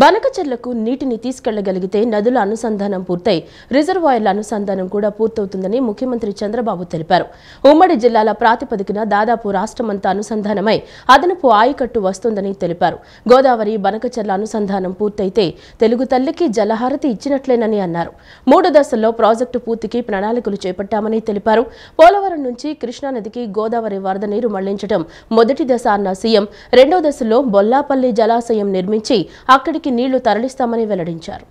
బనకచెర్లకు నీటిని తీసుకెళ్లగలిగితే నదుల అనుసంధానం పూర్తయి రిజర్వాయర్ల అనుసంధానం కూడా పూర్తవుతుందని ముఖ్యమంత్రి చంద్రబాబు తెలిపారు. ఉమ్మడి జిల్లాల ప్రాతిపదికన దాదాపు రాష్ట్రమంతా అనుసంధానమై అదనపు ఆయకట్టు వస్తుందని తెలిపారు. గోదావరి బనకచెర్ల అనుసంధానం పూర్తయితే తెలుగు తల్లికి జలహారతి ఇచ్చినట్లేనని అన్నారు. 3 దశల్లో ప్రాజెక్టు పూర్తికి ప్రణాళికలు చేపట్టామని తెలిపారు. పోలవరం నుంచి కృష్ణానదికి గోదావరి వరద నీరు మళ్లించడం మొదటి దశ అన్న సీఎం 2వ దశలో బొల్లాపల్లి జలాశయం నిర్మించి అక్కడికి నీళ్లు తరలిస్తామని వెల్లడించారు.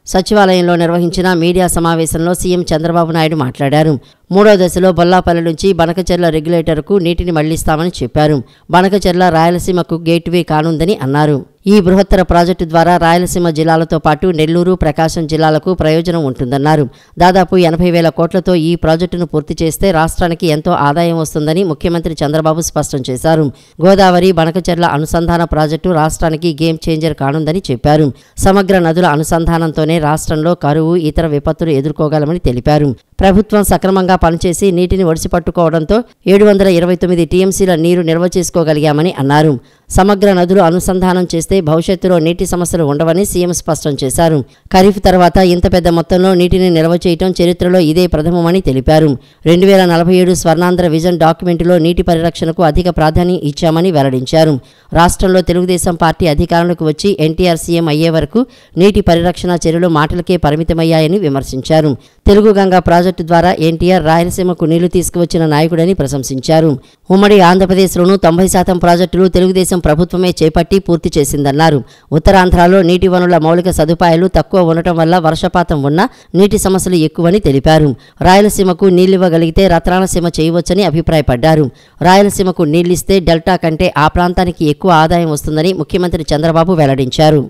సచివాలయంలో నిర్వహించిన మీడియా సమావేశంలో సీఎం చంద్రబాబు నాయుడు మాట్లాడారు. 3వ దశలో బొల్లాపల్లి నుంచి బనకచెర్ల రెగ్యులేటర్కు నీటిని మళ్లిస్తామని చెప్పారు. బనకచెర్ల రాయలసీమకు గేట్వే కానుందని అన్నారు. ఈ బృహత్తర ప్రాజెక్టు ద్వారా రాయలసీమ జిల్లాలతో పాటు నెల్లూరు, ప్రకాశం జిల్లాలకు ప్రయోజనం ఉంటుందన్నారు. దాదాపు 80,000 కోట్లతో ఈ ప్రాజెక్టును పూర్తి చేస్తే రాష్ట్రానికి ఎంతో ఆదాయం వస్తుందని ముఖ్యమంత్రి చంద్రబాబు స్పష్టం చేశారు. గోదావరి బనకచెర్ల అనుసంధాన ప్రాజెక్టు రాష్ట్రానికి గేమ్ చేంజర్ కానుందని చెప్పారు. సమగ్ర నదుల అనుసంధానంతోనే రాష్ట్రంలో కరువు, ఇతర విపత్తులు ఎదుర్కోగలమని తెలిపారు. ప్రభుత్వం సక్రమంగా పనిచేసి నీటిని ఒడిసిపట్టుకోవడంతో 729 టీఎంసీల నీరు నిల్వ చేసుకోగలిగామని అన్నారు. సమగ్ర నదులు అనుసంధానం చేస్తే భవిష్యత్తులో నీటి సమస్యలు ఉండవని సీఎం స్పష్టం చేశారు. ఖరీఫ్ తర్వాత ఇంత పెద్ద మొత్తంలో నీటిని నిల్వ చేయడం చరిత్రలో ఇదే ప్రథమమని తెలిపారు. 2047 స్వర్ణాంధ్ర విజన్ డాక్యుమెంటులో నీటి పరిరక్షణకు అధిక ప్రాధాన్యం ఇచ్చామని వెల్లడించారు. రాష్ట్రంలో తెలుగుదేశం పార్టీ అధికారంలోకి వచ్చి ఎన్టీఆర్ సీఎం అయ్యే వరకు నీటి పరిరక్షణ చర్యలు మాటలకే పరిమితమయ్యాయని విమర్శించారు. తెలుగు గంగా ప్రాజెక్టు ద్వారా ఎన్టీఆర్ రాయలసీమకు నీళ్లు తీసుకువచ్చిన నాయకుడని ప్రశంసించారు. ఉమ్మడి ఆంధ్రప్రదేశ్లోనూ 90% ప్రాజెక్టులు తెలుగుదేశం ప్రభుత్వమే చేపట్టి పూర్తి చేసిందన్నారు. ఉత్తరాంధ్రలో నీటి వనరుల మౌలిక సదుపాయాలు తక్కువ ఉండటం వల్ల వర్షపాతం ఉన్నా నీటి సమస్యలు ఎక్కువని తెలిపారు. రాయలసీమకు నీళ్లివ్వగలిగితే రత్నాలసీమ చేయవచ్చని అభిప్రాయపడ్డారు. రాయలసీమకు నీళ్లిస్తే డెల్టా కంటే ఆ ప్రాంతానికి ఎక్కువ ఆదాయం వస్తుందని ముఖ్యమంత్రి చంద్రబాబు వెల్లడించారు.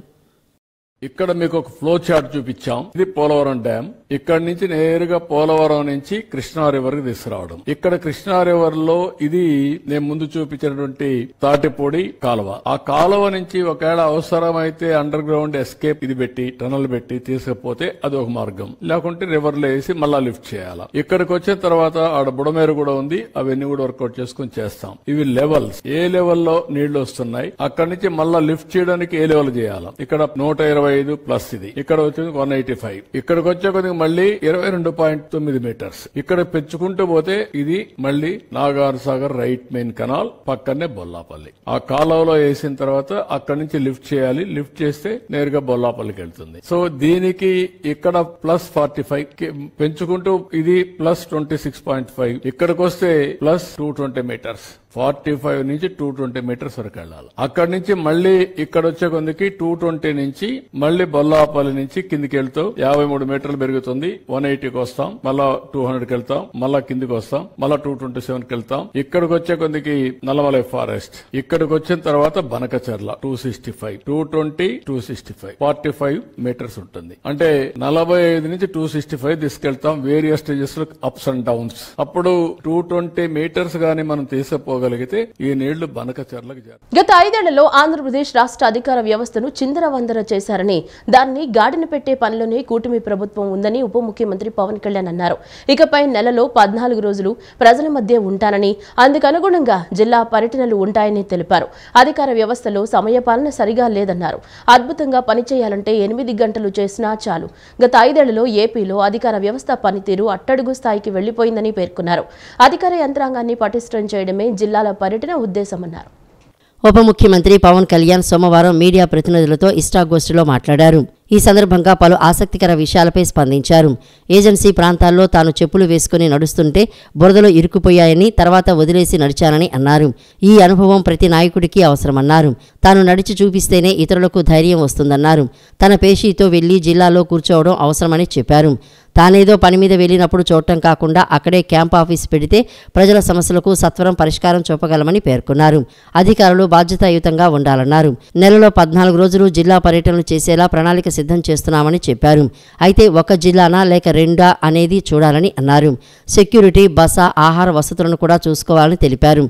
ఇక్కడ మీకు ఒక ఫ్లో చార్ట్ చూపించాం. ఇది పోలవరం డ్యామ్. ఇక్కడ నుంచి నేరుగా పోలవరం నుంచి కృష్ణా రివర్ కి తీసుకురావడం. ఇక్కడ కృష్ణా రివర్ లో ఇది నేను ముందు చూపించినటువంటి తాటిపూడి కాలువ. ఆ కాలువ నుంచి ఒకవేళ అవసరమైతే అండర్ గ్రౌండ్ ఎస్కేప్ ఇది పెట్టి టనల్ పెట్టి తీసుకపోతే అది ఒక మార్గం. లేకుంటే రివర్ లో వేసి మళ్ళా లిఫ్ట్ చేయాలా. ఇక్కడికి వచ్చిన తర్వాత ఆడ బుడమేరు కూడా ఉంది. అవన్నీ కూడా వర్కౌట్ చేసుకుని చేస్తాం. ఇవి లెవెల్స్. ఏ లెవెల్లో నీళ్లు వస్తున్నాయి, అక్కడి నుంచి మళ్ళా లిఫ్ట్ చేయడానికి ఏ లెవెల్ చేయాలా. ఇక్కడ 125 ప్లస్ ఇది. ఇక్కడ వచ్చేది 185. ఇక్కడికి వచ్చే కొద్దిగా మళ్ళీ 22.9 మీటర్స్. ఇక్కడ పెంచుకుంటూ పోతే ఇది మళ్ళీ Nagar Sagar right main canal పక్కనే బొల్లాపల్లి. ఆ కాలువలో వేసిన తర్వాత అక్కడి నుంచి లిఫ్ట్ చేయాలి. లిఫ్ట్ చేస్తే నేరుగా బొల్లాపల్లికి వెళ్తుంది. సో దీనికి ఇక్కడ ప్లస్ 45 పెంచుకుంటూ ఇది ప్లస్ 26.5. ఇక్కడికి వస్తే ప్లస్ 220 మీటర్స్. 45 నుంచి 220 మీటర్స్ వరకు వెళ్ళాలి. అక్కడి నుంచి మళ్ళీ ఇక్కడ వచ్చే కొందికి 220 నుంచి మళ్ళీ బొల్లాపల్లి నుంచి కిందికి వెళ్తూ 53 మీటర్లు పెరుగుతుంది. 180కి వస్తాం, మళ్ళా 200కి వెళ్తాం, మళ్ళా కిందికి వస్తాం, మళ్ళా 227కి వెళ్తాం. ఇక్కడికి వచ్చే కొందికి నల్లమలై ఫారెస్ట్. ఇక్కడికి వచ్చిన తర్వాత బనకచెర్ల 265, 220, 265, 45 మీటర్స్ ఉంటుంది. అంటే 45 నుంచి 265 తీసుకెళ్తాం. వేరియస్ స్టేజెస్ లో అప్స్ అండ్ డౌన్స్. అప్పుడు 220 మీటర్స్ గానీ మనం తీసుకుపో ఈ నీళ్లు బనకచెర్లకు చేరు. గత 5 ఏళ్లలో ఆంధ్రప్రదేశ్ రాష్ట్ర అధికార వ్యవస్థను చిందరవందర చేశారని, దాన్ని గాడిన పెట్టే పనిలోనే కూటమి ప్రభుత్వం ఉందని ఉప ముఖ్యమంత్రి పవన్ కళ్యాణ్ అన్నారు. ఇకపై నెలలో 14 రోజులు ప్రజల మధ్య ఉంటానని, అందుకనుగుణంగా జిల్లా పర్యటనలు ఉంటాయని తెలిపారు. అధికార వ్యవస్థలో సమయపాలన సరిగా లేదన్నారు. అద్భుతంగా పనిచేయాలంటే 8 గంటలు చేసినా చాలు. గత 5 ఏళ్లలో ఏపీలో అధికార వ్యవస్థ పనితీరు అట్టడుగు స్థాయికి వెళ్లిపోయిందని పేర్కొన్నారు. అధికార యంత్రాంగాన్ని పటిష్టం చేయడమే జిల్లాల పర్యటన ఉద్దేశమన్నారు. ఉప ముఖ్యమంత్రి పవన్ కళ్యాణ్ సోమవారం మీడియా ప్రతినిధులతో ఇష్టాగోష్ఠిలో మాట్లాడారు. ఈ సందర్భంగా పలు ఆసక్తికర విషయాలపై స్పందించారు. ఏజెన్సీ ప్రాంతాల్లో తాను చెప్పులు వేసుకుని నడుస్తుంటే బురదలో ఇరుక్కుపోయాయని, తర్వాత వదిలేసి నడిచానని అన్నారు. ఈ అనుభవం ప్రతి నాయకుడికి అవసరమన్నారు. తాను నడిచి చూపిస్తేనే ఇతరులకు ధైర్యం వస్తుందన్నారు. తన పేషీతో వెళ్లి జిల్లాలో కూర్చోవడం అవసరమని చెప్పారు. తానేదో పని మీద వెళ్లినప్పుడు చూడటం కాకుండా అక్కడే క్యాంప్ ఆఫీస్ పెడితే ప్రజల సమస్యలకు సత్వరం పరిష్కారం చూపగలమని పేర్కొన్నారు. అధికారులు బాధ్యతాయుతంగా ఉండాలన్నారు. నెలలో 14 రోజులు జిల్లా పర్యటనలు చేసేలా ప్రణాళిక సిద్ధం చేస్తున్నామని చెప్పారు. అయితే ఒక జిల్లానా లేక రెండా అనేది చూడాలని అన్నారు. సెక్యూరిటీ, బస, ఆహార వసతులను కూడా చూసుకోవాలని తెలిపారు.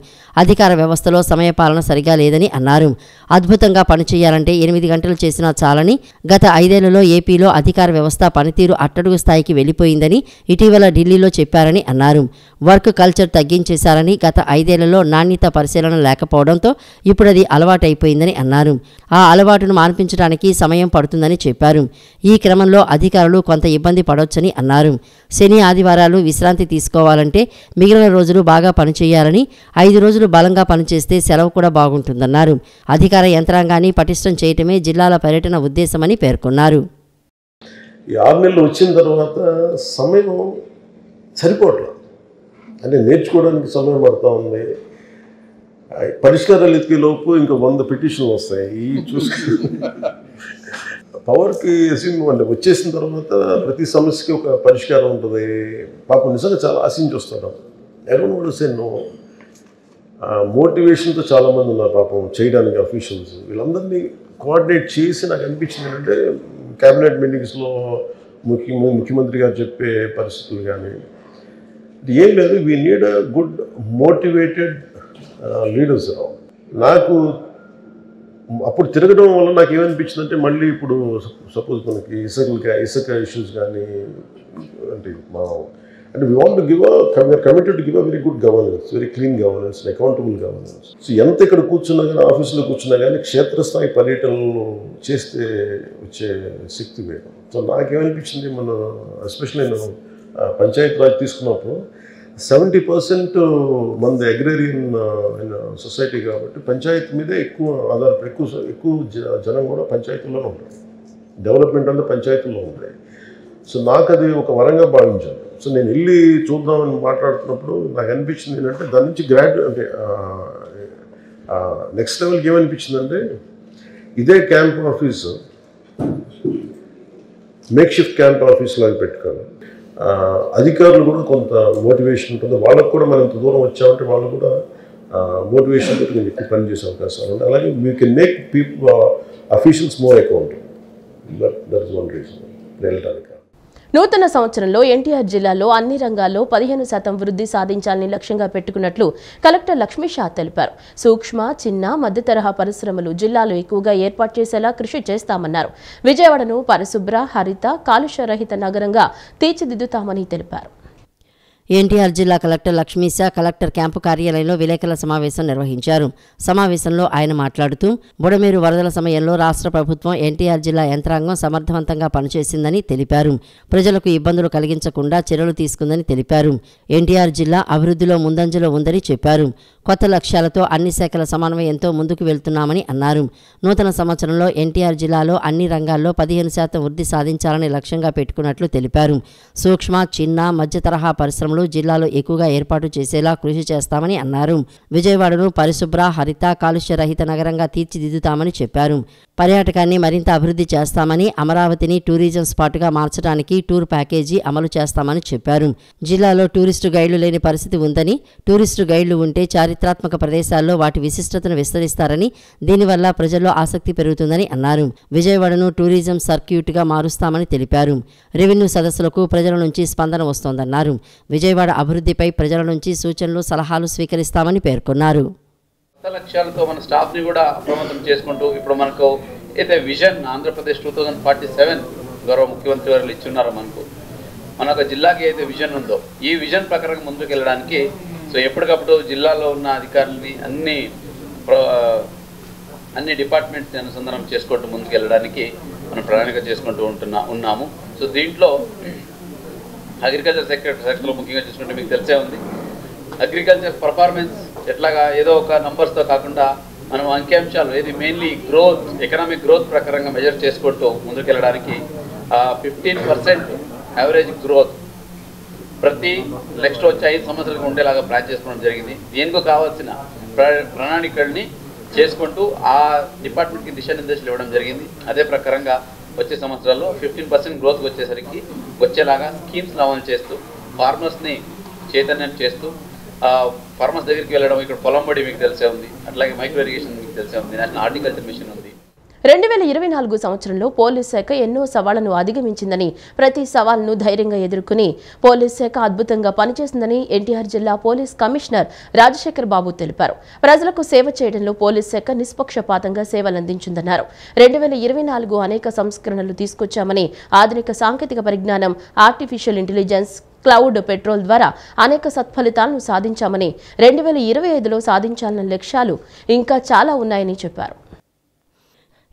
అధికార వ్యవస్థలో సమయపాలన సరిగా లేదని అన్నారు. అద్భుతంగా పనిచేయాలంటే 8 గంటలు చేసినా చాలని, గత 5 ఏళ్లలో ఏపీలో అధికార వ్యవస్థ పనితీరు అట్టడుగు స్థాయికి పైకి వెళ్లిపోయిందని ఇటీవల ఢిల్లీలో చెప్పారని అన్నారు. వర్క్ కల్చర్ తగ్గించేశారని, గత 5 ఏళ్లలో నాణ్యత పరిశీలన లేకపోవడంతో ఇప్పుడు అది అలవాటైపోయిందని అన్నారు. ఆ అలవాటును మాన్పించడానికి సమయం పడుతుందని చెప్పారు. ఈ క్రమంలో అధికారులు కొంత ఇబ్బంది పడొచ్చని అన్నారు. శని ఆదివారాలు విశ్రాంతి తీసుకోవాలంటే మిగిలిన రోజులు బాగా పనిచేయాలని, 5 రోజులు బలంగా పనిచేస్తే సెలవు కూడా బాగుంటుందన్నారు. అధికార యంత్రాంగాన్ని పటిష్టం చేయటమే జిల్లాల పర్యటన ఉద్దేశమని పేర్కొన్నారు. ఈ 6 నెలలు వచ్చిన తర్వాత సమయం సరిపోవట్లేదు, అంటే నేర్చుకోవడానికి సమయం పడుతూ ఉంది. పరిష్కారాలు ఎత్తిలోపు ఇంకా 100 పిటిషన్లు వస్తాయి. ఈ చూసుకుని పవర్కి అంటే వచ్చేసిన తర్వాత ప్రతి సమస్యకి ఒక పరిష్కారం ఉంటుంది. పాపం నిజంగా చాలా ఆశించి వస్తారు. ఎవరు కూడా సేను మోటివేషన్తో చాలామంది ఉన్నారు పాపం చేయడానికి. అఫీషియల్స్ వీళ్ళందరినీ కోఆర్డినేట్ చేసి నాకు అనిపించింది ఏంటంటే క్యాబినెట్ మీటింగ్స్లో ముఖ్యమంత్రి గారు చెప్పే పరిస్థితులు కానీ ఏం లేదు. We need a good motivated leaders. నాకు అప్పుడు తిరగడం వల్ల నాకు ఏమనిపించిందంటే మళ్ళీ ఇప్పుడు సపోజ్ మనకి ఇసుక ఇష్యూస్ కానీ అంటే we want to give we are committed to give a very good governance, very clean governance, accountable governance. So ఎంత ఇక్కడ కూర్చున్నా కానీ ఆఫీసులో కూర్చున్నా కానీ క్షేత్రస్థాయి పర్యటనలు చేస్తే వచ్చే శక్తి వేరు. సో నాకేమనిపించింది, మన ఎస్పెషల్లీ నేను పంచాయతీ రాజ్ తీసుకున్నప్పుడు 70% మనది అగ్రేరియన్ సొసైటీ కాబట్టి పంచాయతీ మీదే ఎక్కువ ఆధారపడి ఎక్కువ జనం కూడా పంచాయతీల్లోనే ఉంటారు. డెవలప్మెంట్ అంతా పంచాయతీల్లో ఉంటాయి. సో నాకు అది ఒక వరంగా భావించాను. సో నేను వెళ్ళి చూద్దామని మాట్లాడుతున్నప్పుడు నాకు అనిపించింది ఏంటంటే దాని నుంచి అంటే నెక్స్ట్ లెవెల్కి ఏమనిపించిందంటే ఇదే camp office make shift camp office లాగా పెట్టుకోవాలి. అధికారులు కూడా కొంత మోటివేషన్ ఉంటుంది. వాళ్ళకు కూడా మనం ఇంత దూరం వచ్చామంటే వాళ్ళు కూడా మోటివేషన్ తోటి నేను ఎక్కువ పనిచేసే అవకాశాలు ఉంటాయి. అలాగే we can make officials more accountable. That is one reason వెళ్ళడానికి. నూతన సంవత్సరంలో ఎన్టీఆర్ జిల్లాలో అన్ని రంగాల్లో 15% వృద్ధి సాధించాలని లక్ష్యంగా పెట్టుకున్నట్లు కలెక్టర్ లక్ష్మీ షా తెలిపారు. సూక్ష్మ, చిన్న, మధ్యతరహా పరిశ్రమలు జిల్లాలో ఎక్కువగా ఏర్పాటు చేసేలా కృషి చేస్తామన్నారు. విజయవాడను పరిశుభ్ర, హరిత, కాలుష్యరహిత నగరంగా తీర్చిదిద్దుతామని తెలిపారు. ఎన్టీఆర్ జిల్లా కలెక్టర్ లక్ష్మీశా కలెక్టర్ క్యాంపు కార్యాలయంలో విలేకరుల సమావేశం నిర్వహించారు. సమావేశంలో ఆయన మాట్లాడుతూ బుడమేరు వరదల సమయంలో రాష్ట్ర ప్రభుత్వం ఎన్టీఆర్ జిల్లా యంత్రాంగం సమర్థవంతంగా పనిచేసిందని తెలిపారు. ప్రజలకు ఇబ్బందులు కలిగించకుండా చర్యలు తీసుకుందని తెలిపారు. ఎన్టీఆర్ జిల్లా అభివృద్ధిలో ముందంజలో ఉందని చెప్పారు. కొత్త లక్ష్యాలతో అన్ని శాఖల సమన్వయంతో ముందుకు వెళ్తున్నామని అన్నారు. నూతన సంవత్సరంలో ఎన్టీఆర్ జిల్లాలో అన్ని రంగాల్లో 15% వృద్ధి సాధించాలని లక్ష్యంగా పెట్టుకున్నట్లు తెలిపారు. సూక్ష్మ, చిన్న, మధ్య తరహా పరిశ్రమలు జిల్లాలో ఎక్కువగా ఏర్పాటు చేసేలా కృషి చేస్తామని అన్నారు. విజయవాడను పరిశుభ్ర, హరిత, కాలుష్యరహిత నగరంగా తీర్చిదిద్దుతామని చెప్పారు. పర్యాటకాన్ని మరింత అభివృద్ధి చేస్తామని, అమరావతిని టూరిజం స్పాట్గా మార్చడానికి టూర్ ప్యాకేజీ అమలు చేస్తామని చెప్పారు. జిల్లాలో టూరిస్టు గైడ్లు లేని పరిస్థితి ఉందని, టూరిస్టు గైడ్లు ఉంటే చారిత్రాత్మక ప్రదేశాల్లో వాటి విశిష్టతను విస్తరిస్తారని, దీనివల్ల ప్రజల్లో ఆసక్తి పెరుగుతుందని అన్నారు. విజయవాడను టూరిజం సర్క్యూట్గా మారుస్తామని తెలిపారు. రెవెన్యూ సదస్సులకు ప్రజల నుంచి స్పందన వస్తోందన్నారు. విజయవాడ అభివృద్ధిపై ప్రజల నుంచి సూచనలు, సలహాలు స్వీకరిస్తామని పేర్కొన్నారు. కొత్త లక్ష్యాలతో మన స్టాఫ్ని కూడా అప్రమత్తం చేసుకుంటూ ఇప్పుడు మనకు అయితే విజన్ ఆంధ్రప్రదేశ్ 2047 గౌరవ ముఖ్యమంత్రి వారు ఇచ్చున్నారో మన ఒక జిల్లాకి అయితే విజన్ ఉందో ఈ విజన్ ప్రకారం ముందుకు వెళ్ళడానికి సో ఎప్పటికప్పుడు జిల్లాలో ఉన్న అధికారులని అన్ని డిపార్ట్మెంట్స్ని అనుసంధానం చేసుకుంటూ ముందుకు వెళ్ళడానికి మనం ప్రణాళిక చేసుకుంటూ ఉన్నాము. సో దీంట్లో అగ్రికల్చర్ సెక్టర్లో ముఖ్యంగా చూసుకుంటే మీకు తెలిసే ఉంది, అగ్రికల్చర్ పర్ఫార్మెన్స్ ఎట్లాగా ఏదో ఒక నంబర్స్తో కాకుండా మనం అంకిఅంశాలు ఏది మెయిన్లీ గ్రోత్, ఎకనామిక్ గ్రోత్ ప్రకారంగా మెజర్ చేసుకుంటూ ముందుకెళ్ళడానికి 15% యావరేజ్ గ్రోత్ ప్రతి నెక్స్ట్ వచ్చే 5 సంవత్సరాలకు ఉండేలాగా ప్లాన్ చేసుకోవడం జరిగింది. దీనికి కావాల్సిన ప్రణాళికల్ని చేసుకుంటూ ఆ డిపార్ట్మెంట్కి దిశానిర్దేశాలు ఇవ్వడం జరిగింది. అదే ప్రకారంగా వచ్చే సంవత్సరాల్లో 15% గ్రోత్ వచ్చేలాగా స్కీమ్స్ అమలు చేస్తూ ఫార్మర్స్ని చైతన్యం చేస్తూ ఫార్మర్స్ దగ్గరికి వెళ్ళడం, ఇక్కడ పొలం బడి మీకు తెలిసే ఉంది, అట్లాగే మైక్రో ఇరిగేషన్ మీకు తెలిసే ఉంది, నేషనల్ హార్టికల్చర్ మిషన్ ఉంది. 2024 సంవత్సరంలో పోలీస్ శాఖ ఎన్నో సవాళ్లను అధిగమించిందని, ప్రతి సవాల్ను ధైర్యంగా ఎదుర్కొని పోలీస్ శాఖ అద్భుతంగా పనిచేసిందని ఎన్టీఆర్ జిల్లా పోలీస్ కమిషనర్ రాజశేఖర్ బాబు తెలిపారు. ప్రజలకు సేవ చేయడంలో పోలీస్ శాఖ నిష్పక్షపాతంగా సేవలందించిందన్నారు. 2024 అనేక సంస్కరణలు తీసుకొచ్చామని, ఆధునిక సాంకేతిక పరిజ్ఞానం, ఆర్టిఫిషియల్ ఇంటెలిజెన్స్, క్లౌడ్ పెట్రోల్ ద్వారా అనేక సత్ఫలితాలను సాధించామని, 2025లో సాధించాలన్న లక్ష్యాలు ఇంకా చాలా ఉన్నాయని చెప్పారు.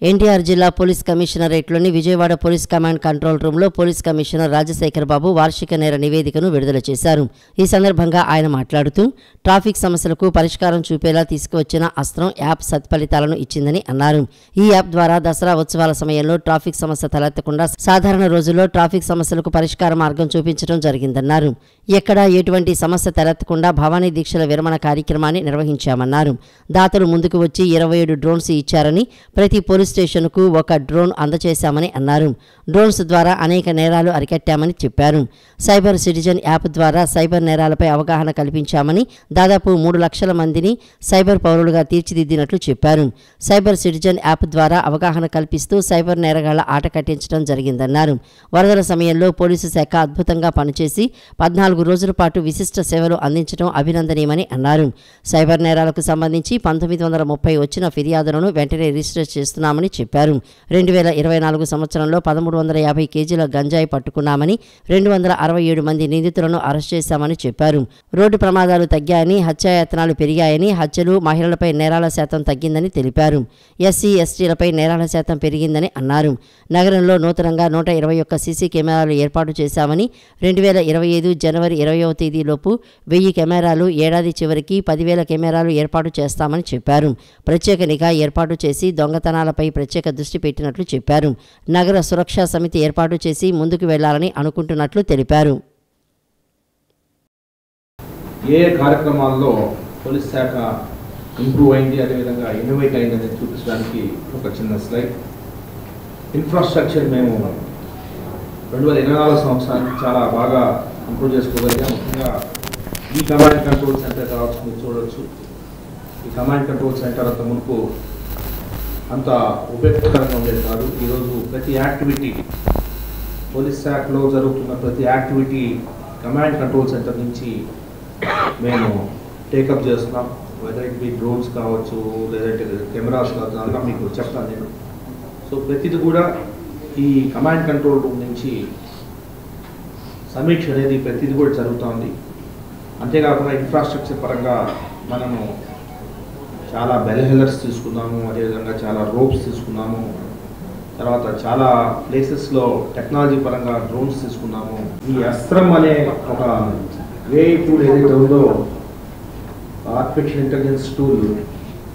ఎన్టీఆర్ జిల్లా పోలీస్ కమిషనరేట్లోని విజయవాడ పోలీస్ కమాండ్ కంట్రోల్ రూమ్లో పోలీస్ కమిషనర్ రాజశేఖర్ బాబు వార్షిక నేర నివేదికను విడుదల చేశారు. ఈ సందర్భంగా ఆయన మాట్లాడుతూ ట్రాఫిక్ సమస్యలకు పరిష్కారం చూపేలా తీసుకువచ్చిన అస్త్రం యాప్ సత్ఫలితాలను ఇచ్చిందని అన్నారు. ఈ యాప్ ద్వారా దసరా ఉత్సవాల సమయంలో ట్రాఫిక్ సమస్య తలెత్తకుండా సాధారణ రోజుల్లో ట్రాఫిక్ సమస్యలకు పరిష్కార మార్గం చూపించడం జరిగిందన్నారు. ఎక్కడా ఎటువంటి సమస్య తలెత్తకుండా భవానీ దీక్షల విరమణ కార్యక్రమాన్ని నిర్వహించామన్నారు. దాతలు ముందుకు వచ్చి 27 డ్రోన్స్ ఇచ్చారని, ప్రతి పోలీస్ స్టేషన్కు ఒక డ్రోన్ అందజేశామని అన్నారు. డ్రోన్స్ ద్వారా అనేక నేరాలు అరికట్టామని చెప్పారు. సైబర్ సిటిజన్ యాప్ ద్వారా సైబర్ నేరాలపై అవగాహన కల్పించామని, దాదాపు 3 లక్షల మందిని సైబర్ పౌరులుగా తీర్చిదిద్దినట్లు చెప్పారు. సైబర్ సిటిజన్ యాప్ ద్వారా అవగాహన కల్పిస్తూ సైబర్ నేరగాళ్ల ఆట కట్టించడం జరిగిందన్నారు. వరదల సమయంలో పోలీసు శాఖ అద్భుతంగా పనిచేసి 14 రోజుల పాటు విశిష్ట సేవలు అందించడం అభినందనీయమని అన్నారు. సైబర్ నేరాలకు సంబంధించి 1930 వచ్చిన ఫిర్యాదులను వెంటనే రిజిస్టర్ చేస్తున్నామని చెప్పారు. 2024 సంవత్సరంలో 1350 కేజీల గంజాయి పట్టుకున్నామని, 267 మంది నిందితులను అరెస్ట్ చేశామని చెప్పారు. రోడ్డు ప్రమాదాలు తగ్గాయని, హత్యాయత్నాలు పెరిగాయని, హత్యలు, మహిళలపై నేరాల శాతం తగ్గిందని తెలిపారు. ఎస్సీ ఎస్టీలపై నేరాల శాతం పెరిగిందని అన్నారు. నగరంలో నూతనంగా 121 సీసీ కెమెరాలు ఏర్పాటు చేశామని, 2025 జనవరి 20వ తేదీలోపు 1000 కెమెరాలు, ఏడాది చివరికి 10,000 కెమెరాలు ఏర్పాటు చేస్తామని చెప్పారు. ప్రత్యేక నిఘా ఏర్పాటు చేసి దొంగతనాలపై ప్రత్యేక దృష్టి పెట్టినట్లు చెప్పారు. నగర సురక్షా సమితి ఏర్పాటు చేసి ముందుకు వెళ్లాలని అనుకుంటున్నట్లు తెలిపారు. ఏ కార్యక్రమాల్లో పోలీస్ శాఖ ఇంప్రూవ్ అయింది, అదేవిధంగా ఇన్నోవేట్ అయిందని చూపించడానికి ఒక చిన్న స్లైడ్. ఇన్ఫ్రాస్ట్రక్చర్ మేము 2024 సంవత్సరానికి చాలా బాగా ఇంప్రూవ్ చేసుకోగలిగాం. ముఖ్యంగా ఈ కమాండ్ కంట్రోల్ సెంటర్ కావచ్చు, మీరు చూడవచ్చు. ఈ కమాండ్ కంట్రోల్ సెంటర్ అంత మునుపు అంత ఉపయోగకరంగా ఉండేది కాదు. ఈరోజు ప్రతి యాక్టివిటీ, పోలీస్ శాఖలో జరుగుతున్న ప్రతి యాక్టివిటీ కమాండ్ కంట్రోల్ సెంటర్ నుంచి మేము టేకప్ చేస్తున్నాం. వెదర్ ఇట్ బి డ్రోన్స్ కావచ్చు, లేదంటే కెమెరాస్ కావచ్చు, అలా మీకు చెప్తాను నేను. సో ప్రతిది కూడా ఈ కమాండ్ కంట్రోల్ రూమ్ నుంచి సమీక్ష అనేది ప్రతిది కూడా జరుగుతుంది. అంతేకాకుండా ఇన్ఫ్రాస్ట్రక్చర్ పరంగా మనము చాలా బెల్ హెల్లర్స్ తీసుకున్నాము, అదేవిధంగా చాలా రోప్స్ తీసుకున్నాము, తర్వాత చాలా ప్లేసెస్లో టెక్నాలజీ పరంగా డ్రోన్స్ తీసుకున్నాము. ఈ అస్త్రం అనే ఒక ఏఐ టూల్ ఏదైతే ఉందో, ఆర్టిఫిషియల్ ఇంటెలిజెన్స్ టూల్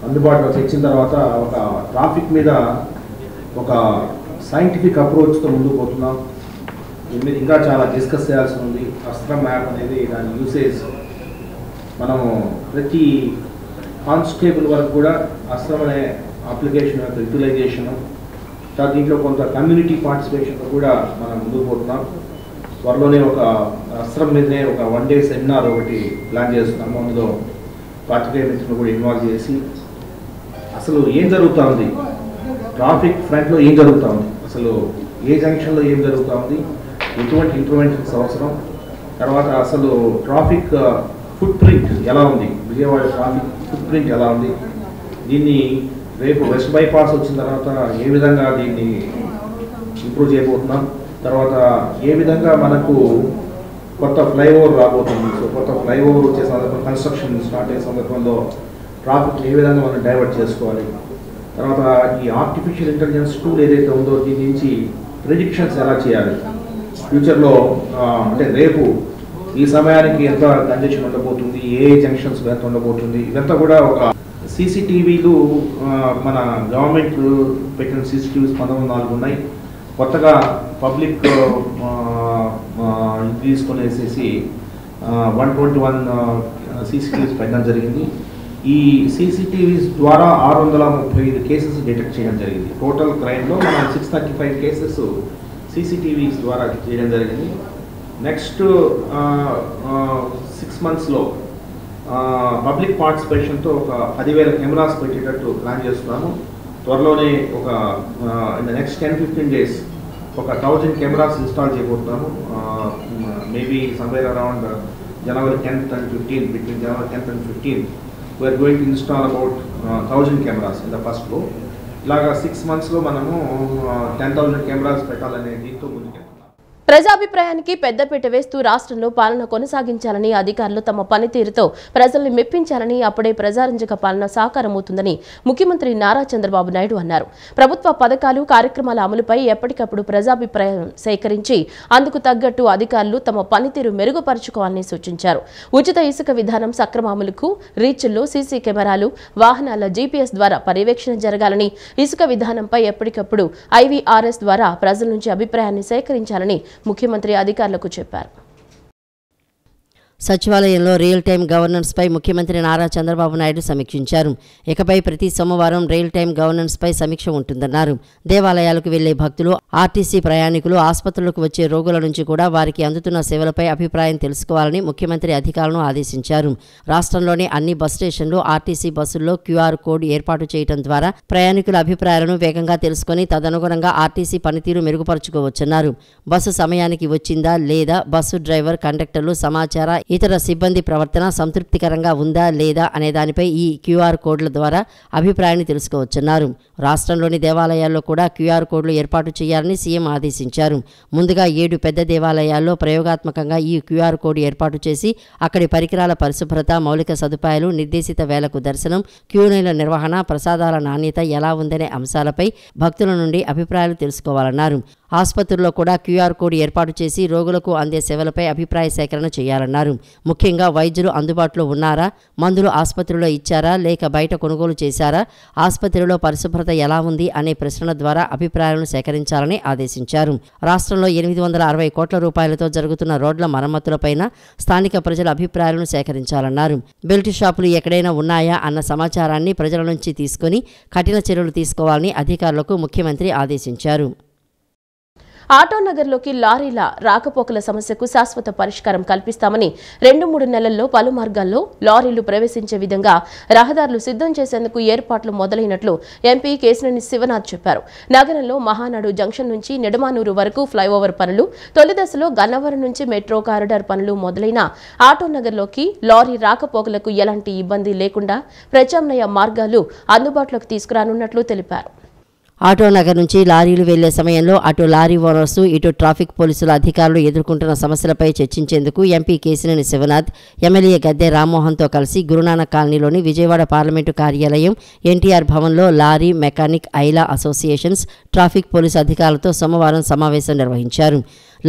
అందుబాటులోకి తెచ్చిన తర్వాత ఒక ట్రాఫిక్ మీద ఒక సైంటిఫిక్ అప్రోచ్తో ముందుకు పోతున్నాం. దీని మీద ఇంకా చాలా డిస్కస్ చేయాల్సి ఉంది. అస్త్రం యాప్ అనేది దాని యూసేజ్ మనము ప్రతి కానిస్టేబుల్ వరకు కూడా అస్త్రం అనే అప్లికేషన్ యొక్క యూటిలైజేషను, దీంట్లో కొంత కమ్యూనిటీ పార్టిసిపేషన్తో కూడా మనం ముందుకు పోతున్నాం. త్వరలోనే ఒక అస్త్రం మీదనే ఒక 1 డే సెమినార్ ఒకటి ప్లాన్ చేస్తున్నాము. అందులో పార్టిసిపేట్ మిత్రులు కూడా ఇన్వాల్వ్ చేసి అసలు ఏం జరుగుతూ ఉంది, ట్రాఫిక్ ఫ్రంట్లో ఏం జరుగుతూ ఉంది, అసలు ఏ జంక్షన్లో ఏం జరుగుతూ ఉంది, ఎటువంటి ఇంటర్వెన్షన్స్ అవసరం, తర్వాత అసలు ట్రాఫిక్ ఫుట్ ప్రింట్ ఎలా ఉంది, విజయవాడ ట్రాఫిక్ ఫుట్ ప్రింట్ ఎలా ఉంది, దీన్ని రేపు వెస్ట్ బైపాస్ వచ్చిన తర్వాత ఏ విధంగా దీన్ని ఇంప్రూవ్ చేయబోతున్నాం, తర్వాత ఏ విధంగా మనకు కొత్త ఫ్లైఓవర్ రాబోతుంది. సో కొత్త ఫ్లైఓవర్ వచ్చే సందర్భంలో, కన్స్ట్రక్షన్ స్టార్ట్ అయ్యే సందర్భంలో ట్రాఫిక్ ఏ విధంగా మనం డైవర్ట్ చేసుకోవాలి, తర్వాత ఈ ఆర్టిఫిషియల్ ఇంటెలిజెన్స్ టూల్ ఏదైతే ఉందో దీని నుంచి ప్రిడిక్షన్స్ ఎలా చేయాలి, ఫ్యూచర్లో అంటే రేపు ఈ సమయానికి ఎంత కంజెషన్ ఉండబోతుంది, ఏ జంక్షన్స్ ఎంత ఉండబోతుంది, ఇదంతా కూడా ఒక సీసీటీవీలు మన గవర్నమెంట్ పెట్టిన సీసీటీవీస్ 19 ఉన్నాయి. కొత్తగా పబ్లిక్ తీసుకునేసేసి 121 సీసీటీవీస్ పెట్టడం జరిగింది. ఈ సీసీటీవీస్ ద్వారా 635 కేసెస్ డిటెక్ట్ చేయడం జరిగింది. టోటల్ క్రైమ్లో మనం 635 కేసెస్ సీసీటీవీస్ ద్వారా చేయడం జరిగింది. నెక్స్ట్ 6 monthsలో పబ్లిక్ పార్టిసిపేషన్తో ఒక 10,000 కెమెరాస్ పెట్టేటట్టు ప్లాన్ చేస్తున్నాము. త్వరలోనే ఒక ఇన్ ద నెక్స్ట్ 10-15 days ఒక 1000 కెమెరాస్ ఇన్స్టాల్ చేయబోతున్నాము. Maybe somewhere around January 10th and 15th, between January 10th and 15th, we are going to install about 1000 cameras in the first floor. ఇలాగా 6 months లో మనము 10,000 cameras పెట్టాలనే దీంతో ముందుకు. ప్రజాభిప్రాయానికి పెద్దపీట వేస్తూ రాష్ట్రంలో పాలన కొనసాగించాలని అధికారులు తమ పనితీరుతో ప్రజల్ని మెప్పించాలని, అప్పుడే ప్రజారంజక పాలన సాకారమవుతుందని ముఖ్యమంత్రి నారా చంద్రబాబు నాయుడు అన్నారు. ప్రభుత్వ పథకాలు, కార్యక్రమాల అమలుపై ఎప్పటికప్పుడు ప్రజాభిప్రాయం సేకరించి అందుకు తగ్గట్టు అధికారులు తమ పనితీరు మెరుగుపరుచుకోవాలని సూచించారు. ఉచిత ఇసుక విధానం సక్రమ అమలుకు రీచ్ల్లో సీసీ కెమెరాలు, వాహనాల జీపీఎస్ ద్వారా పర్యవేక్షణ జరగాలని, ఇసుక విధానంపై ఎప్పటికప్పుడు ఐవీఆర్ఎస్ ద్వారా ప్రజల నుంచి అభిప్రాయాన్ని సేకరించాలని ముఖ్యమంత్రి అధికారులకు చెప్పారు. సచివాలయంలో రియల్ టైం గవర్నెన్స్పై ముఖ్యమంత్రి నారా చంద్రబాబు నాయుడు సమీక్షించారు. ఇకపై ప్రతి సోమవారం రియల్ టైం గవర్నెన్స్పై సమీక్ష ఉంటుందన్నారు. దేవాలయాలకు వెళ్లే భక్తులు, ఆర్టీసీ ప్రయాణికులు, ఆసుపత్రులకు వచ్చే రోగుల నుంచి కూడా వారికి అందుతున్న సేవలపై అభిప్రాయం తెలుసుకోవాలని ముఖ్యమంత్రి అధికారులను ఆదేశించారు. రాష్ట్రంలోని అన్ని బస్ స్టేషన్లు, ఆర్టీసీ బస్సుల్లో క్యూఆర్ కోడ్ ఏర్పాటు చేయడం ద్వారా ప్రయాణికుల అభిప్రాయాలను వేగంగా తెలుసుకుని తదనుగుణంగా ఆర్టీసీ పనితీరు మెరుగుపరుచుకోవచ్చన్నారు. బస్సు సమయానికి వచ్చిందా లేదా, బస్సు డ్రైవర్, కండక్టర్లు సమాచార ఇతర సిబ్బంది ప్రవర్తన సంతృప్తికరంగా ఉందా లేదా అనే దానిపై ఈ క్యూఆర్ కోడ్ల ద్వారా అభిప్రాయాన్ని తెలుసుకోవచ్చన్నారు. రాష్ట్రంలోని దేవాలయాల్లో కూడా క్యూఆర్ కోడ్లు ఏర్పాటు చేయాలని సీఎం ఆదేశించారు. ముందుగా 7 పెద్ద దేవాలయాల్లో ప్రయోగాత్మకంగా ఈ క్యూఆర్ కోడ్ ఏర్పాటు చేసి అక్కడి పరికరాల పరిశుభ్రత, మౌలిక సదుపాయాలు, నిర్దేశిత వేళకు దర్శనం, క్యూలైన్ల నిర్వహణ, ప్రసాదాల నాణ్యత ఎలా ఉందనే అంశాలపై భక్తుల నుండి అభిప్రాయాలు తెలుసుకోవాలన్నారు. ఆసుపత్రుల్లో కూడా క్యూఆర్ కోడ్ ఏర్పాటు చేసి రోగులకు అందే సేవలపై అభిప్రాయ సేకరణ చేయాలన్నారు. ముఖ్యంగా వైద్యులు అందుబాటులో ఉన్నారా, మందులు ఆసుపత్రిలో ఇచ్చారా లేక బయట కొనుగోలు చేశారా, ఆసుపత్రిలో పరిశుభ్రత ఎలా ఉంది అనే ప్రశ్నల ద్వారా అభిప్రాయాలను సేకరించాలని ఆదేశించారు. రాష్ట్రంలో 860 కోట్ల రూపాయలతో జరుగుతున్న రోడ్ల మరమ్మతులపైన స్థానిక ప్రజల అభిప్రాయాలను సేకరించాలన్నారు. బెల్ట్ షాపులు ఎక్కడైనా ఉన్నాయా అన్న సమాచారాన్ని ప్రజల నుంచి తీసుకుని కఠిన చర్యలు తీసుకోవాలని అధికారులకు ముఖ్యమంత్రి ఆదేశించారు. ఆటోనగర్లోకి లారీల రాకపోకల సమస్యకు శాశ్వత పరిష్కారం కల్పిస్తామని 2-3 నెలల్లో పలు మార్గాల్లో లారీలు ప్రవేశించే విధంగా రహదారులు సిద్ధం చేసేందుకు ఏర్పాట్లు మొదలైనట్లు ఎంపీ కేశినేని శివనాథ్ చెప్పారు. నగరంలో మహానాడు జంక్షన్ నుంచి నిడమానూరు వరకు ఫ్లైఓవర్ పనులు, తొలి దశలో గన్నవరం నుంచి మెట్రో కారిడార్ పనులు మొదలైన ఆటోనగర్లోకి లారీ రాకపోకలకు ఎలాంటి ఇబ్బంది లేకుండా ప్రత్యామ్నాయ మార్గాలు అందుబాటులోకి తీసుకురానున్నట్లు తెలిపారు. ఆటోనగర్ నుంచి లారీలు వెళ్లే సమయంలో అటు లారీ ఓనర్సు, ఇటు ట్రాఫిక్ పోలీసుల అధికారులు ఎదుర్కొంటున్న సమస్యలపై చర్చించేందుకు ఎంపీ కేశినేని శివనాథ్ ఎమ్మెల్యే గద్దె రామ్మోహన్తో కలిసి గురునానక్ కాలనీలోని విజయవాడ పార్లమెంటు కార్యాలయం, ఎన్టీఆర్ భవన్లో లారీ మెకానిక్ ఐలా అసోసియేషన్స్, ట్రాఫిక్ పోలీసు అధికారులతో సోమవారం సమావేశం నిర్వహించారు.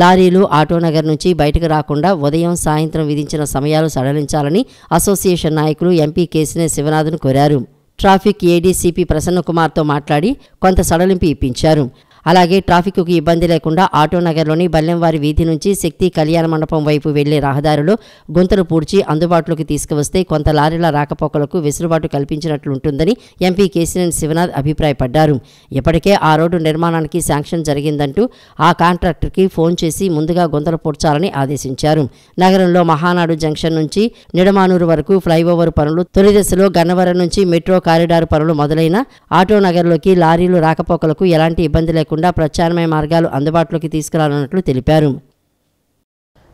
లారీలు ఆటోనగర్ నుంచి బయటకు రాకుండా ఉదయం, సాయంత్రం విధించిన సమయాలు సడలించాలని అసోసియేషన్ నాయకులు ఎంపీ కేశినేని శివనాథ్ను కోరారు. ట్రాఫిక్ ఏడీసీపీ ప్రసన్నకుమార్తో మాట్లాడి కొంత సడలింపు ఇప్పించారు. అలాగే ట్రాఫిక్కు ఇబ్బంది లేకుండా ఆటోనగర్లోని బల్లెంవారి వీధి నుంచి శక్తి కళ్యాణ మండపం వైపు వెళ్లే రహదారిలో గుంతలు పూడ్చి అందుబాటులోకి తీసుకువస్తే కొంత లారీల రాకపోకలకు వెసులుబాటు కల్పించినట్లుంటుందని ఎంపీ కేశినేని శివనాథ్ అభిప్రాయపడ్డారు. ఇప్పటికే ఆ రోడ్డు నిర్మాణానికి శాంక్షన్ జరిగిందంటూ ఆ కాంట్రాక్టర్కి ఫోన్ చేసి ముందుగా గుంతలు పూడ్చాలని ఆదేశించారు. నగరంలో మహానాడు జంక్షన్ నుంచి నిడమానూరు వరకు ఫ్లైఓవర్ పనులు, తొలి దశలో గన్నవరం నుంచి మెట్రో కారిడార్ పనులు మొదలైన ఆటోనగర్లోకి లారీలు రాకపోకలకు ఎలాంటి ఇబ్బంది లేకుండా ప్రత్యామ్నాయ మార్గాలు అందుబాటులోకి తీసుకురానున్నట్లు తెలిపారు.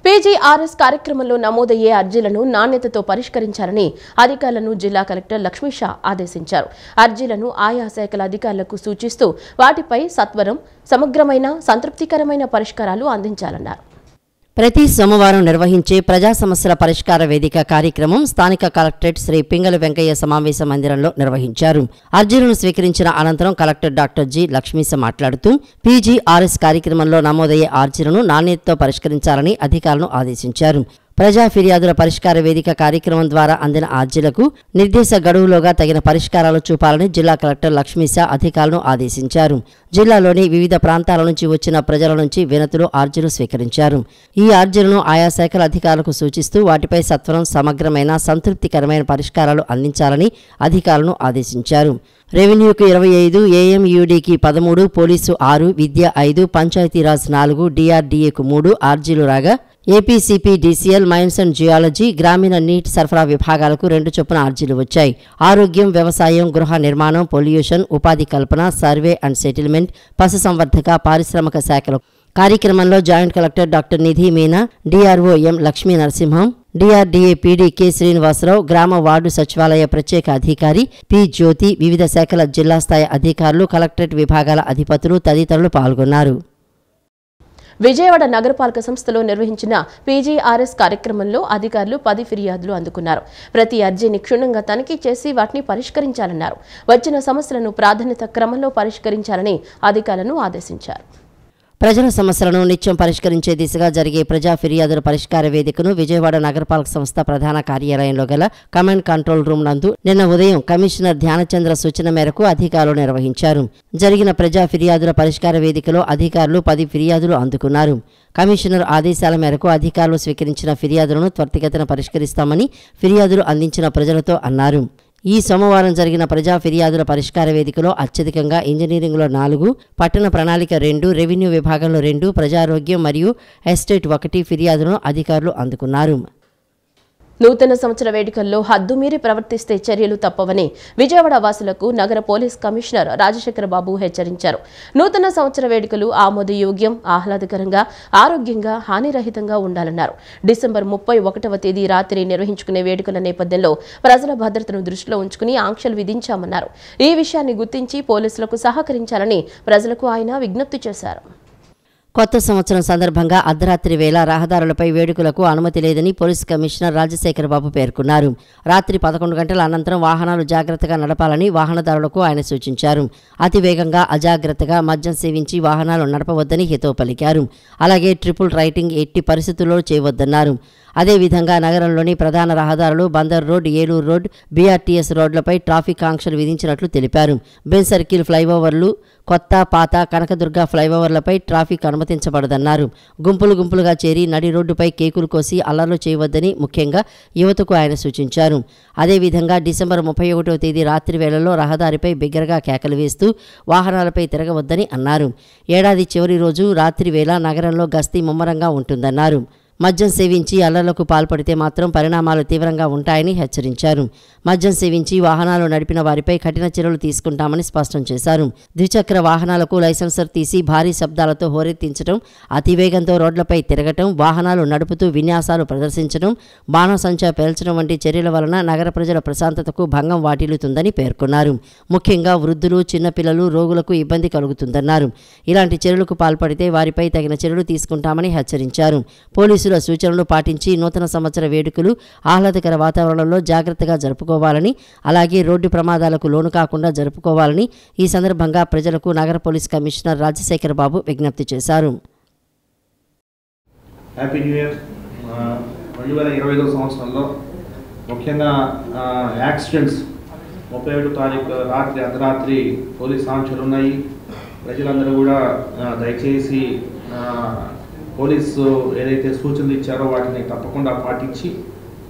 పీజీఆర్ఎస్ కార్యక్రమంలో నమోదయ్యే అర్జీలను నాణ్యతతో పరిష్కరించాలని అధికారులను జిల్లా కలెక్టర్ లక్ష్మీషా ఆదేశించారు. అర్జీలను ఆయా శాఖల అధికారులకు సూచిస్తూ వాటిపై సత్వరం, సమగ్రమైన, సంతృప్తికరమైన పరిష్కారాలు అందించాలన్నారు. ప్రతి సోమవారం నిర్వహించే ప్రజా సమస్యల పరిష్కార వేదిక కార్యక్రమం స్థానిక కలెక్టరేట్ శ్రీ పింగళి వెంకయ్య సమావేశ మందిరంలో నిర్వహించారు. అర్జీలను స్వీకరించిన అనంతరం కలెక్టర్ డాక్టర్ జి లక్ష్మీస మాట్లాడుతూ పీజీఆర్ఎస్ కార్యక్రమంలో నమోదయ్యే అర్జీలను నాణ్యతతో పరిష్కరించాలని అధికారులను ఆదేశించారు. ప్రజా ఫిర్యాదుల పరిష్కార వేదిక కార్యక్రమం ద్వారా అందిన అర్జీలకు నిర్దేశ గడువులోగా తగిన పరిష్కారాలు చూపాలని జిల్లా కలెక్టర్ లక్ష్మీశా అధికారులను ఆదేశించారు. జిల్లాలోని వివిధ ప్రాంతాల నుంచి వచ్చిన ప్రజల నుంచి వినతులు, అర్జీలు స్వీకరించారు. ఈ అర్జీలను ఆయా శాఖల అధికారులకు సూచిస్తూ వాటిపై సత్వరం, సమగ్రమైన, సంతృప్తికరమైన పరిష్కారాలు అందించాలని అధికారులను ఆదేశించారు. రెవెన్యూకు 25, ఏఎంయూడీకి 13, పోలీసు 6, విద్య 5, పంచాయతీరాజ్ 4, డిఆర్డీఏకు 3 ఆర్జీలు రాగా APCP, DCL, mines and geology, గ్రామీణ నీటి సరఫరా విభాగాలకు 2 చొప్పున ఆర్జీలు వచ్చాయి. ఆరోగ్యం, వ్యవసాయం, గృహ నిర్మాణం, పొల్యూషన్, ఉపాధి కల్పన, సర్వే అండ్ సెటిల్మెంట్, పశుసంవర్ధక, పారిశ్రామిక శాఖలు. కార్యక్రమంలో joint collector doctor Nidhi Meena, DRO M Lakshmi Narasimham, DRDA PD K Srinivasarao, గ్రామ వార్డు సచివాలయ ప్రత్యేక అధికారి పి జ్యోతి, వివిధ శాఖల జిల్లా స్థాయి అధికారులు, కలెక్టరేట్ విభాగాల అధిపతులు తదితరులు పాల్గొన్నారు. విజయవాడ నగరపాలక సంస్థలో నిర్వహించిన పీజీఆర్ఎస్ కార్యక్రమంలో అధికారులు 10 ఫిర్యాదులు అందుకున్నారు. ప్రతి అర్జీని క్షుణ్ణంగా తనిఖీ చేసి వాటిని పరిష్కరించాలన్నారు. వచ్చిన సమస్యలను ప్రాధాన్యత క్రమంలో పరిష్కరించాలని అధికారులను ఆదేశించారు. ప్రజల సమస్యలను నిత్యం పరిష్కరించే దిశగా జరిగే ప్రజా ఫిర్యాదుల పరిష్కార వేదికను విజయవాడ నగరపాలక సంస్థ ప్రధాన కార్యాలయంలో గల కమాండ్ కంట్రోల్ రూమ్ నందు నిన్న ఉదయం కమిషనర్ ధ్యానచంద్ర సూచన మేరకు అధికారులు నిర్వహించారు. జరిగిన ప్రజా ఫిర్యాదుల పరిష్కార వేదికలో అధికారులు 10 ఫిర్యాదులు అందుకున్నారు. కమిషనర్ ఆదేశాల మేరకు అధికారులు స్వీకరించిన ఫిర్యాదులను త్వరితగతిన పరిష్కరిస్తామని ఫిర్యాదులు అందించిన ప్రజలతో అన్నారు. ఈ సోమవారం జరిగిన ప్రజా ఫిర్యాదుల పరిష్కార వేదికలో అత్యధికంగా ఇంజనీరింగ్లో 4, పట్టణ ప్రణాళిక 2, రెవెన్యూ విభాగంలో 2, ప్రజారోగ్యం మరియు ఎస్టేట్ 1 ఫిర్యాదులను అధికారులు అందుకున్నారు. నూతన సంవత్సర వేడుకల్లో హద్దుమీరి ప్రవర్తిస్తే చర్యలు తప్పవని విజయవాడ వాసులకు నగర పోలీస్ కమిషనర్ రాజశేఖర బాబు హెచ్చరించారు. నూతన సంవత్సర వేడుకలు ఆమోదయోగ్యం, ఆహ్లాదకరంగా, ఆరోగ్యంగా, హానిరహితంగా ఉండాలన్నారు. డిసెంబర్ 31వ తేదీ రాత్రి నిర్వహించుకునే వేడుకల నేపథ్యంలో ప్రజల భద్రతను దృష్టిలో ఉంచుకుని ఆంక్షలు విధించామన్నారు. ఈ విషయాన్ని గుర్తించి పోలీసులకు సహకరించాలని ప్రజలకు ఆయన విజ్ఞప్తి చేశారు. కొత్త సంవత్సరం సందర్భంగా అర్ధరాత్రి వేళ రహదారులపై వేడుకలకు అనుమతి లేదని పోలీస్ కమిషనర్ రాజశేఖర బాబు పేర్కొన్నారు. రాత్రి 11 గంటల అనంతరం వాహనాలు జాగ్రత్తగా నడపాలని వాహనదారులకు ఆయన సూచించారు. అతివేగంగా, అజాగ్రత్తగా మద్యం సేవించి వాహనాలు నడపవద్దని హితవు పలికారు. అలాగే ట్రిపుల్ రైటింగ్ ఎట్టి పరిస్థితుల్లో చేయవద్దన్నారు. అదేవిధంగా నగరంలోని ప్రధాన రహదారులు Bandar road, Eluru road, BRTS రోడ్లపై ట్రాఫిక్ ఆంక్షలు విధించినట్లు తెలిపారు. బెన్ సర్కిల్ ఫ్లైఓవర్లు, కొత్త, పాత, కనకదుర్గ ఫ్లైఓవర్లపై ట్రాఫిక్ అనుమతించబడదన్నారు. గుంపులుగా చేరి నడి రోడ్డుపై కేకులు కోసి అల్లర్లు చేయవద్దని ముఖ్యంగా యువతకు ఆయన సూచించారు. అదేవిధంగా డిసెంబర్ 31వ తేదీ రాత్రి వేళల్లో రహదారిపై బిగ్గరగా కేకలు వేస్తూ వాహనాలపై తిరగవద్దని అన్నారు. ఏడాది చివరి రోజు రాత్రి వేళ నగరంలో గస్తీ ముమ్మరంగా ఉంటుందన్నారు. మద్యం సేవించి అల్లర్లకు పాల్పడితే మాత్రం పరిణామాలు తీవ్రంగా ఉంటాయని హెచ్చరించారు. మద్యం సేవించి వాహనాలు నడిపిన వారిపై కఠిన చర్యలు తీసుకుంటామని స్పష్టం చేశారు. ద్విచక్ర వాహనాలకు లైసెన్సర్ తీసి భారీ శబ్దాలతో హోరెత్తించడం, అతివేగంతో రోడ్లపై తిరగటం, వాహనాలు నడుపుతూ విన్యాసాలు ప్రదర్శించడం, బాణసంచా పేల్చడం వంటి చర్యల వలన నగర ప్రజల ప్రశాంతతకు భంగం వాటిల్లుతుందని పేర్కొన్నారు. ముఖ్యంగా వృద్ధులు, చిన్నపిల్లలు, రోగులకు ఇబ్బంది కలుగుతుందన్నారు. ఇలాంటి చర్యలకు పాల్పడితే వారిపై తగిన చర్యలు తీసుకుంటామని హెచ్చరించారు. పోలీసుల సూచనలు పాటించి నూతన సంవత్సర వేడుకలు ఆహ్లాదకర వాతావరణంలో జాగ్రత్తగా జరుపుకోవాలని, అలాగే రోడ్డు ప్రమాదాలకు లోను కాకుండా జరుపుకోవాలని ఈ సందర్భంగా ప్రజలకు నగర పోలీస్ కమిషనర్ రాజశేఖర బాబు విజ్ఞప్తి చేశారు. Happy new year. 2025 సంవత్సరంలో ముఖ్యంగా యాక్సిడెంట్స్ 31 తారీఖు రాత్రి అర్ధరాత్రి పోలీస్ ఆంక్షలు ఉన్నాయి. ప్రజలందరూ కూడా దయచేసి పోలీసు ఏదైతే సూచనలు ఇచ్చారో వాటిని తప్పకుండా పాటించి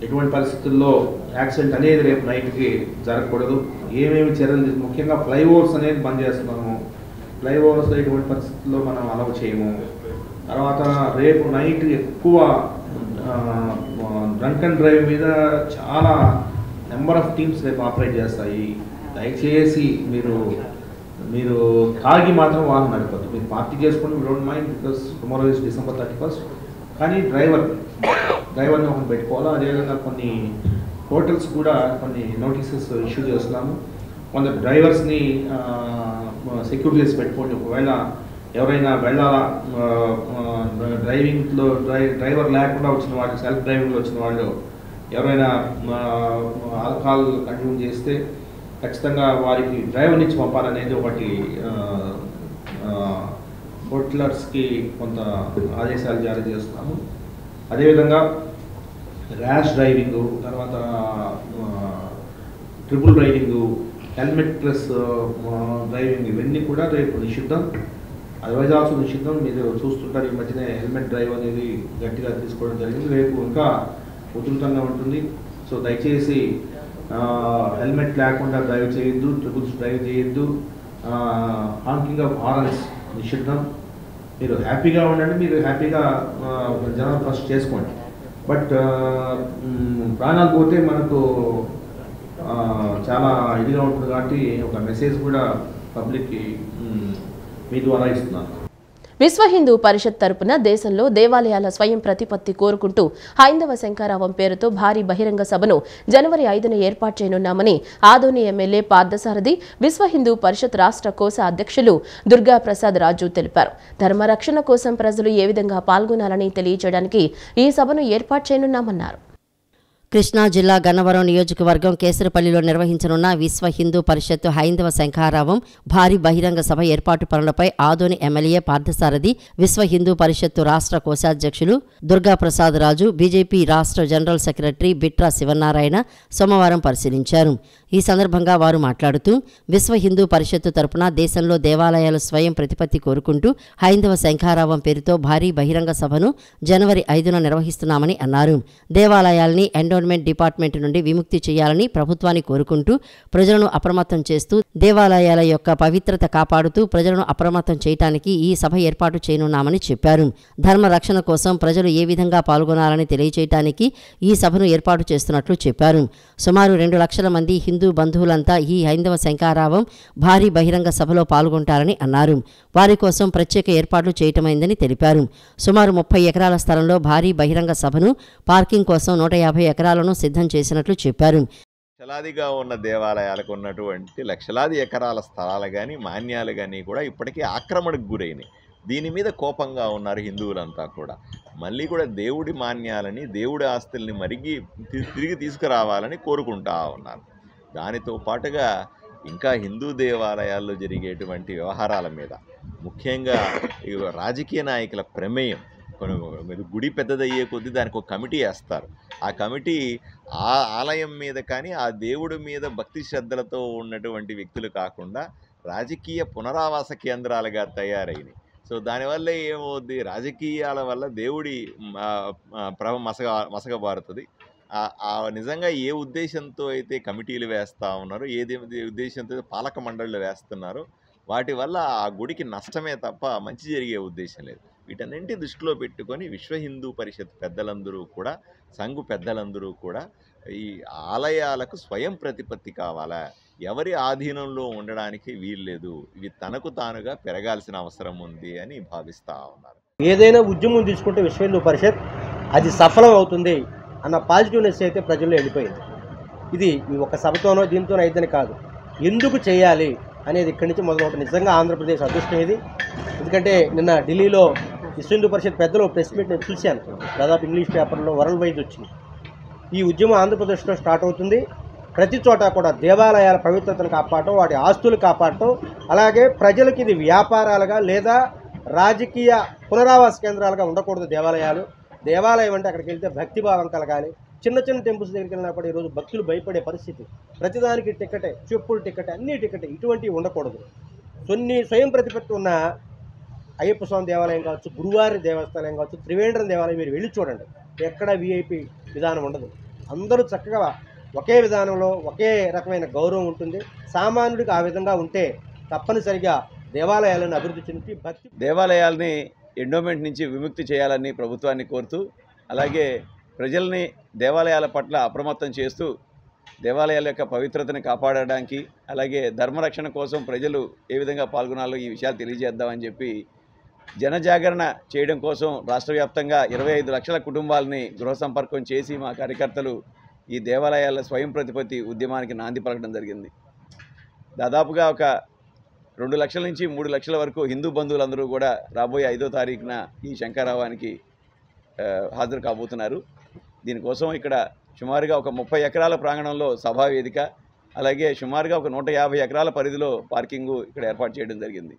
ఎటువంటి పరిస్థితుల్లో యాక్సిడెంట్ అనేది రేపు నైట్కి జరగకూడదు. ఏమేమి చర్యలు, ముఖ్యంగా ఫ్లైఓవర్స్ అనేది బంద్ చేస్తున్నాము. ఫ్లైఓవర్స్ ఎటువంటి పరిస్థితుల్లో మనం అలౌ చేయము. తర్వాత రేపు నైట్ ఎక్కువ డ్రంక్ అండ్ డ్రైవ్ మీద చాలా నెంబర్ ఆఫ్ టీమ్స్ రేపు ఆపరేట్ చేస్తాయి. దయచేసి మీరు తాగి మాత్రం వాహనం నడపద్దు. మీరు పార్టీ చేసుకోండి, we don't mind, because tomorrow is December 31st. కానీ డ్రైవర్ని ఒకటి పెట్టుకోవాలి. అదేవిధంగా కొన్ని హోటల్స్ కూడా కొన్ని నోటీసెస్ ఇష్యూ చేస్తున్నాము. కొందరు డ్రైవర్స్ని సెక్యూర్ చేసి పెట్టుకోండి. ఒకవేళ ఎవరైనా వెళ్ళాలా డ్రైవింగ్లో డ్రైవర్ లేకుండా వచ్చిన వాళ్ళు, సెల్ఫ్ డ్రైవింగ్లో వచ్చిన వాళ్ళు ఎవరైనా ఆల్కహాల్ కన్జ్యూమ్ చేస్తే ఖచ్చితంగా వారికి డ్రైవర్ నుంచి పంపాలనేది ఒకటి హోటలర్స్కి కొంత ఆదేశాలు జారీ చేస్తున్నాము. అదేవిధంగా ర్యాష్ డ్రైవింగు, తర్వాత triple riding, helmet plus driving ఇవన్నీ కూడా రేపు నిషిద్ధం. అదర్వైజ్ ఆల్సో నిషిద్ధం. మీరు చూస్తుంటారు ఈ మధ్యనే హెల్మెట్ డ్రైవ్ అనేది గట్టిగా తీసుకోవడం జరిగింది. రేపు ఇంకా ఉధృతంగా ఉంటుంది. సో దయచేసి హెల్మెట్ లేకుండా డ్రైవ్ చేయొద్దు, ట్రిపుల్స్ డ్రైవ్ చేయొద్దు, హాంకింగ్ ఆఫ్ హారన్స్ నిషిద్ధం. మీరు హ్యాపీగా ఉండండి, మీరు హ్యాపీగా జనాలు ఫస్ట్ చేసుకోండి. బట్ ప్రాణాలు పోతే మనకు చాలా ఇదిగా ఉంటుంది కాబట్టి ఒక మెసేజ్ కూడా పబ్లిక్కి మీ ద్వారా ఇస్తున్నాను. విశ్వ హిందూ పరిషత్ తరపున దేశంలో దేవాలయాల స్వయం ప్రతిపత్తి కోరుకుంటూ హైందవ శంఖారావం పేరుతో భారీ బహిరంగ సభను జనవరి 5న ఏర్పాటు చేయనున్నామని ఆదోని ఎమ్మెల్యే పార్థసారథి విశ్వ హిందూ పరిషత్ రాష్ట్ర కోశ అధ్యక్షులు దుర్గా ప్రసాద్ రాజు తెలిపారు. ధర్మరక్షణ కోసం ప్రజలు ఏ విధంగా పాల్గొనాలని తెలియజేయడానికి ఈ సభను ఏర్పాటు చేయనున్నామన్నారు. కృష్ణా జిల్లా గన్నవరం నియోజకవర్గం కేసరపల్లిలో నిర్వహించనున్న విశ్వ హిందూ పరిషత్ హైందవ శంఖారావం భారీ బహిరంగ సభ ఏర్పాటు పనులపై ఆదోని ఎమ్మెల్యే పార్థసారథి విశ్వ హిందూ పరిషత్తు రాష్ట్ర కోశాధ్యక్షులు దుర్గా ప్రసాద్ రాజు బీజేపీ రాష్ట్ర జనరల్ సెక్రటరీ బిట్రా శివనారాయణ సోమవారం పరిశీలించారు. ఈ సందర్భంగా వారు మాట్లాడుతూ విశ్వ హిందూ పరిషత్తు తరపున దేశంలో దేవాలయాల స్వయం ప్రతిపత్తి కోరుకుంటూ హైందవ శంఖారావం పేరుతో భారీ బహిరంగ సభను జనవరి 5న నిర్వహిస్తున్నామని అన్నారు. దేవాలయాల్ని ఎండోన్మెంట్ డిపార్ట్మెంట్ నుండి విముక్తి చేయాలని ప్రభుత్వాన్ని కోరుకుంటూ ప్రజలను అప్రమత్తం చేస్తూ దేవాలయాల యొక్క పవిత్రత కాపాడుతూ ప్రజలను అప్రమత్తం చేయడానికి ఈ సభ ఏర్పాటు చేయనున్నామని చెప్పారు. ధర్మ రక్షణ కోసం ప్రజలు ఏ విధంగా పాల్గొనాలని తెలియజేయడానికి ఈ సభను ఏర్పాటు చేస్తున్నట్లు చెప్పారు. సుమారు 2 లక్షల మంది హిందూ బంధువులంతా ఈ హైందవ శంఖారావం భారీ బహిరంగ సభలో పాల్గొంటారని అన్నారు. వారి కోసం ప్రత్యేక ఏర్పాట్లు చేయటమైందని తెలిపారు. సుమారు 30 ఎకరాల స్థలంలో భారీ బహిరంగ సభను పార్కింగ్ కోసం 150 ఎకరాలను సిద్ధం చేసినట్లు చెప్పారు. లక్షలాదిగా ఉన్న దేవాలయాలకు ఉన్నటువంటి లక్షలాది ఎకరాల స్థలాలు కానీ మాన్యాలు కానీ కూడా ఇప్పటికీ ఆక్రమణకు గురైనాయి. దీని మీద కోపంగా ఉన్నారు హిందువులంతా కూడా. మళ్ళీ కూడా దేవుడి మాన్యాలని దేవుడి ఆస్తుల్ని తిరిగి తీసుకురావాలని కోరుకుంటా ఉన్నారు. దానితో పాటుగా ఇంకా హిందూ దేవాలయాల్లో జరిగేటువంటి వ్యవహారాల మీద ముఖ్యంగా రాజకీయ నాయకుల ప్రమేయం. మీరు గుడి పెద్దదయ్యే కొద్దీ దానికి ఒక కమిటీ వేస్తారు. ఆ కమిటీ ఆ ఆలయం మీద కానీ ఆ దేవుడి మీద భక్తి శ్రద్ధలతో ఉన్నటువంటి వ్యక్తులు కాకుండా రాజకీయ పునరావాస కేంద్రాలుగా తయారైనవి. సో దానివల్ల ఏమవుద్ది, రాజకీయాల వల్ల దేవుడి ప్రభ మసగబారుతుంది. నిజంగా ఏ ఉద్దేశంతో అయితే కమిటీలు వేస్తూ ఉన్నారో, ఏది ఉద్దేశంతో పాలక మండళ్ళు వేస్తున్నారో వాటి వల్ల ఆ గుడికి నష్టమే తప్ప మంచి జరిగే ఉద్దేశం లేదు. వీటన్నింటి దృష్టిలో పెట్టుకొని విశ్వ హిందూ పరిషత్ పెద్దలందరూ కూడా, సంఘు పెద్దలందరూ కూడా ఈ ఆలయాలకు స్వయం ప్రతిపత్తి కావాలా, ఎవరి ఆధీనంలో ఉండడానికి వీల్లేదు, ఇవి తనకు తానుగా పెరగాల్సిన అవసరం ఉంది అని భావిస్తూ ఉన్నారు. ఏదైనా ఉద్యమం తీసుకుంటే విశ్వ హిందూ పరిషత్ అది సఫలం అవుతుంది అన్న పాజిటివ్నెస్ అయితే ప్రజల్లో వెళ్ళిపోయింది. ఇది ఒక సభతోనో దీంతోనో అయితేనే కాదు, ఎందుకు చేయాలి అనేది ఇక్కడి నుంచి మొదలవుతుంది. నిజంగా ఆంధ్రప్రదేశ్ అదృష్టం ఇది. ఎందుకంటే నిన్న ఢిల్లీలో విశ్వ హిందూ పరిషత్ పెద్దలు ప్రెస్ మీట్ నేను చూశాను. దాదాపు ఇంగ్లీష్ పేపర్లో వరల్డ్ వైజ్ వచ్చింది. ఈ ఉద్యమం ఆంధ్రప్రదేశ్లో స్టార్ట్ అవుతుంది. ప్రతి చోట కూడా దేవాలయాల పవిత్రతను కాపాడటం, వాటి ఆస్తులు కాపాడటం, అలాగే ప్రజలకి ఇది వ్యాపారాలుగా లేదా రాజకీయ పునరావాస కేంద్రాలుగా ఉండకూడదు. దేవాలయం అంటే అక్కడికి వెళ్తే భక్తిభావం కలగాలి. చిన్న చిన్న టెంపుల్స్ దగ్గరికి వెళ్ళినా కూడా ఈరోజు భక్తులు భయపడే పరిస్థితి. ప్రతిదానికి టికెటే, చెప్పులు టికెటే, అన్ని టికెటే, ఇటువంటివి ఉండకూడదు. స్వయం ప్రతిపత్తి ఉన్న అయ్యప్ప స్వామి దేవాలయం కావచ్చు, గురువారి దేవస్థానం కావచ్చు, త్రివేంద్రం దేవాలయం మీరు వెళ్ళి చూడండి, ఎక్కడ విఐపి విధానం ఉండదు. అందరూ చక్కగా ఒకే విధానంలో ఒకే రకమైన గౌరవం ఉంటుంది. సామాన్యుడికి ఆ విధంగా ఉంటే తప్పనిసరిగా దేవాలయాలను అభివృద్ధి చెంది దేవాలయాల్ని ఎండోమెంట్ నుంచి విముక్తి చేయాలని ప్రభుత్వాన్ని కోరుతూ, అలాగే ప్రజల్ని దేవాలయాల పట్ల అప్రమత్తం చేస్తూ దేవాలయాల యొక్క పవిత్రతని కాపాడడానికి, అలాగే ధర్మరక్షణ కోసం ప్రజలు ఏ విధంగా పాల్గొనాలో ఈ విషయాలు తెలియజేద్దామని చెప్పి జనజాగరణ చేయడం కోసం రాష్ట్ర వ్యాప్తంగా 25 లక్షల కుటుంబాలని గృహ సంపర్కం చేసి మా కార్యకర్తలు ఈ దేవాలయాల స్వయం ప్రతిపత్తి ఉద్యమానికి నాంది పలకడం జరిగింది. దాదాపుగా ఒక 2 లక్షల నుంచి 3 లక్షల వరకు హిందూ బంధువులందరూ కూడా రాబోయే 5వ తారీఖున ఈ శంఖారావానికి హాజరు కాబోతున్నారు. దీనికోసం ఇక్కడ సుమారుగా ఒక 30 ఎకరాల ప్రాంగణంలో సభా వేదిక, అలాగే సుమారుగా ఒక 150 ఎకరాల పరిధిలో పార్కింగు ఇక్కడ ఏర్పాటు చేయడం జరిగింది.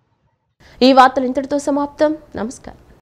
ఈ వార్తలు ఇంతటితో సమాప్తం. నమస్కారం.